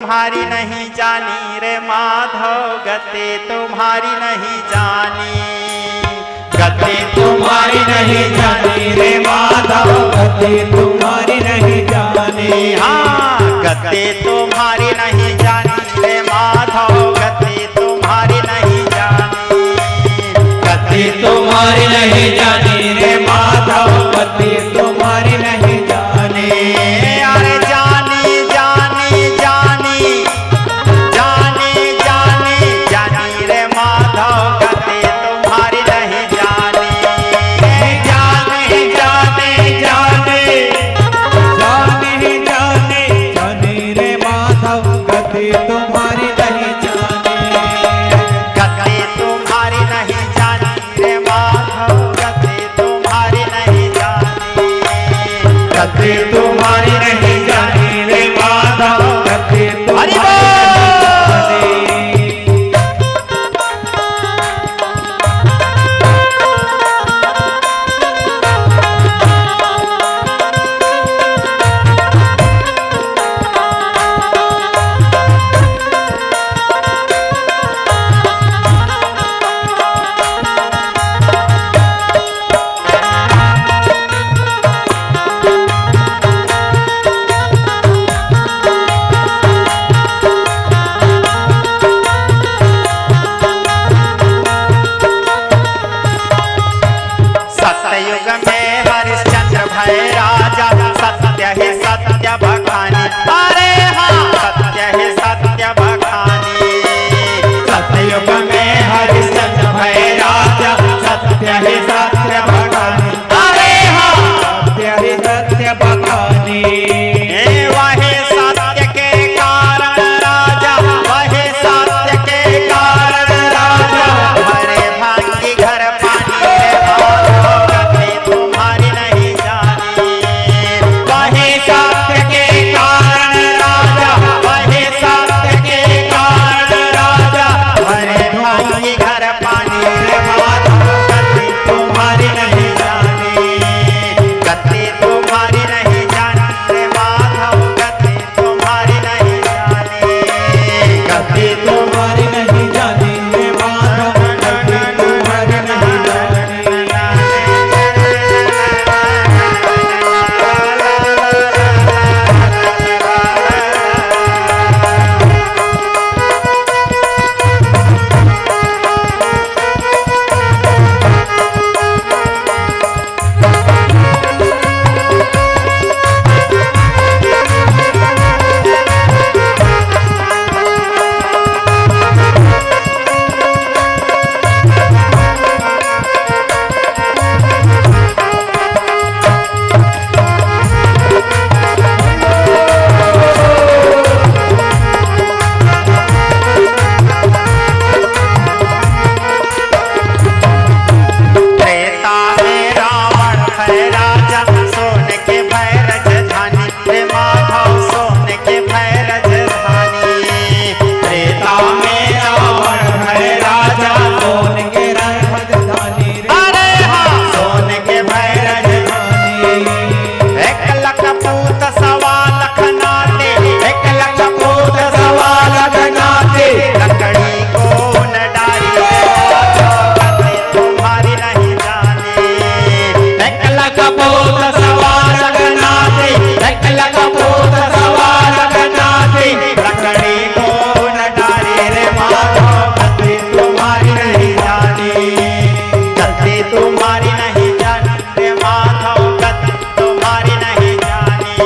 तुम्हारी नहीं जानी रे माधव गते तुम्हारी नहीं जानी, गते तुम्हारी नहीं जानी रे माधव गते तुम्हारी नहीं जानी। हाँ गते तुम्हारी नहीं जानी रे माधव गते तुम्हारी नहीं जानी, गते तुम्हारी नहीं जानी रे माधव गते तुम्हारी नहीं जानी। अरे जानी जानी जानी जानी जानी जानी रे माधव गते तुम्हारी नहीं जानी, जाने जाने जाने जाने जाने जाने रे माधव गते तुम्हारी नहीं जानी, गते तुम्हारी नहीं जानी रे माधव गते तुम्हारी नहीं जानी, गते तुम्हारी नहीं जानी रे माधव गते तुम्हारी नहीं जानी। सतयुग में हरिश्चंद्र भय राजा सत्य है सत्य बखानी, अरे हाँ सत्य है सत्य बखानी, सतयुग में हरिश्चंद्र भय राजा सत्य है सत्य बखानी, अरे हाँ सत्य है सत्य बखानी। वही सत्य के कारण राजा वही सत्य के कारण राजा हरे भांगी घर पानी रे माधव गते तुम्हारी नहीं जानी, वही सत्य के कारण राजा वही सत्य के कारण राजा हरे भांगी घर पानी रे माधव गते तुम्हारी नहीं जानी, गते तुम्हारी नहीं जानी रे माधव गते तुम्हारी नहीं जानी, गते तुम्हारी नहीं जानी रे माधव गते तुम्हारी नहीं जानी। त्रेता में रावण है राजा सोने के भय राजधानी रे माधव सोने के भय राजधानी, त्रेता में रावण है राजा सोने के राजधानी रे अरे हाँ सोने के भय राजधानी। एक लख पूत सवा लख नाते, एक लख पूत सवा लख नाते, लकड़ी को न डाली गते तुम्हारी नहीं जानी, एक लख पूत सवा लख नाते, एक लख पूत सवा लख नाते, लकड़ी को न डाली रे माधव गते तुम्हारी नहीं जानी, गते तुम्हारी नहीं जानी रे माधव गते तुम्हारी नहीं जानी,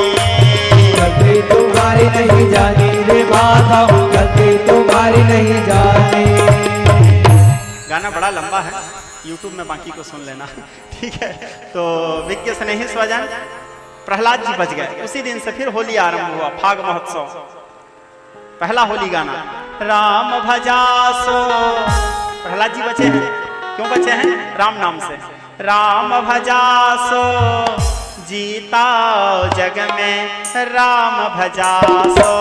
गते तुम्हारी नहीं जानी रे माधव गते तुम्हारी नहीं जानी। गाना बड़ा लंबा है, YouTube में बाकी को सुन लेना ठीक है। तो विज्ञ स्नेही स्वजन प्रहलाद जी बच गए, उसी दिन से फिर होली आरंभ हुआ, फाग महोत्सव। पहला होली गाना राम भजासो, प्रहलाद जी बचे हैं, क्यों बचे हैं? राम नाम से। राम भजासो जीता जग में राम भजासो